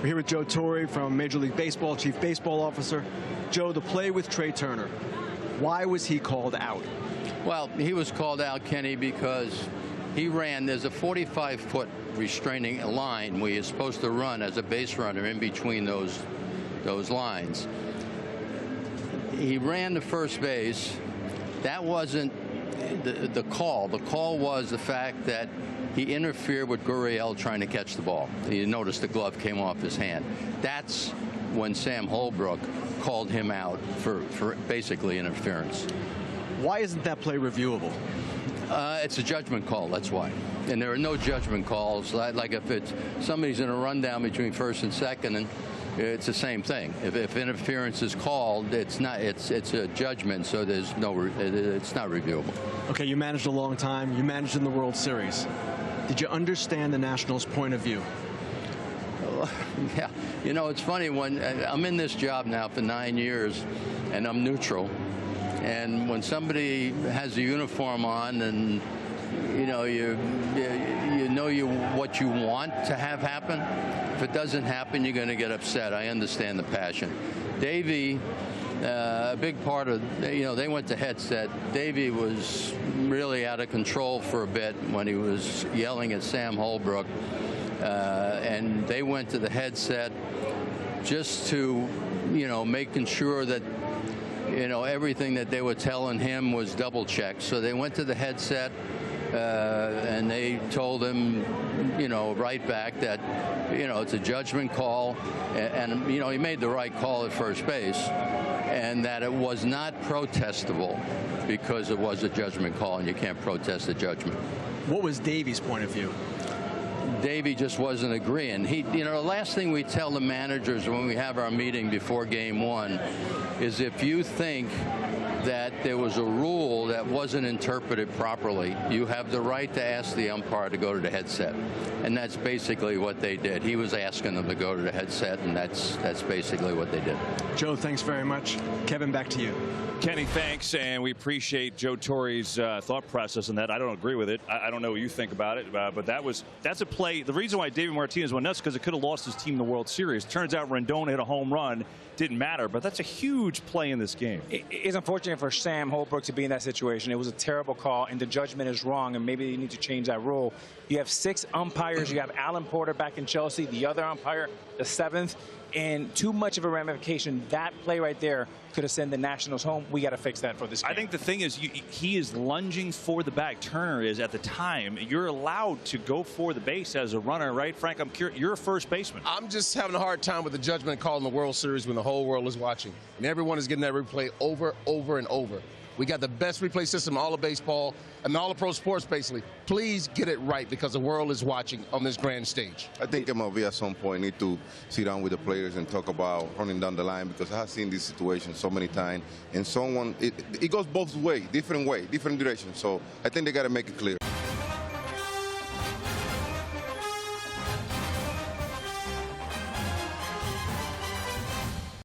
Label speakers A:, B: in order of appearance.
A: We're here with Joe Torre from Major League Baseball, Chief Baseball Officer. Joe, the play with Trea Turner, why was he called out?
B: Well, he was called out, Kenny, because he ran. There's a 45-foot restraining line where you're supposed to run as a base runner in between those lines. He ran to first base. That wasn't the call. The call was the fact that he interfered with Gurriel trying to catch the ball. You noticed the glove came off his hand. That's when Sam Holbrook called him out for basically interference.
A: Why isn't that play reviewable?
B: It's a judgment call, that's why. And there are no judgment calls. Like if it's somebody's in a rundown between first and second, and it's the same thing. If interference is called, it's a judgment, so it's not reviewable.
A: Okay, you managed a long time. You managed in the World Series. Did you understand the Nationals' point of view?
B: Yeah, you know, it's funny, when I'm in this job now for 9 years and I'm neutral, and when somebody has a uniform on and you know what you want to have happen, if it doesn't happen, you're going to get upset. I understand the passion. Davey, a big part of, they went to headset. Davey was really out of control for a bit when he was yelling at Sam Holbrook, and they went to the headset just to, making sure that, everything that they were telling him was double checked. So they went to the headset, and they told him, right back that, it's a judgment call, and he made the right call at first base, and that it was not protestable because it was a judgment call, and you can't protest a judgment.
A: What was Davey's point of view?
B: Davey just wasn't agreeing. The last thing we tell the managers when we have our meeting before Game 1 is, if you think that there was a rule that wasn't interpreted properly, you have the right to ask the umpire to go to the headset. And that's basically what they did. He was asking them to go to the headset, and that's basically what they did.
A: Joe, thanks very much. Kevin, back to you.
C: Kenny, thanks, and we appreciate Joe Torre's thought process on that. I don't agree with it. I don't know what you think about it, but that's a play. The reason why David Martinez went nuts is because it could have lost his team in the World Series. Turns out Rendon hit a home run. Didn't matter, but that's a huge play in this game.
D: It's unfortunate for Sam Holbrook to be in that situation. It was a terrible call, and the judgment is wrong, and maybe you need to change that rule. You have 6 umpires. You have Alan Porter back in Chelsea, the other umpire, the 7th, and too much of a ramification. That play right there could have sent the Nationals home. We got to fix that for this game.
C: I think the thing is, he is lunging for the bag. Turner is at the time. You're allowed to go for the base as a runner, right? Frank, I'm curious. You're a first baseman.
E: I'm just having a hard time with the judgment call in the World Series when the whole world is watching. And everyone is getting that replay over, and over. We got the best replay system in all of baseball and all of pro sports, basically. Please get it right, because the world is watching on this grand stage.
F: I think MLB at some point need to sit down with the players and talk about running down the line, because I have seen this situation so many times, and it goes both ways, different directions. So I think they got to make it clear.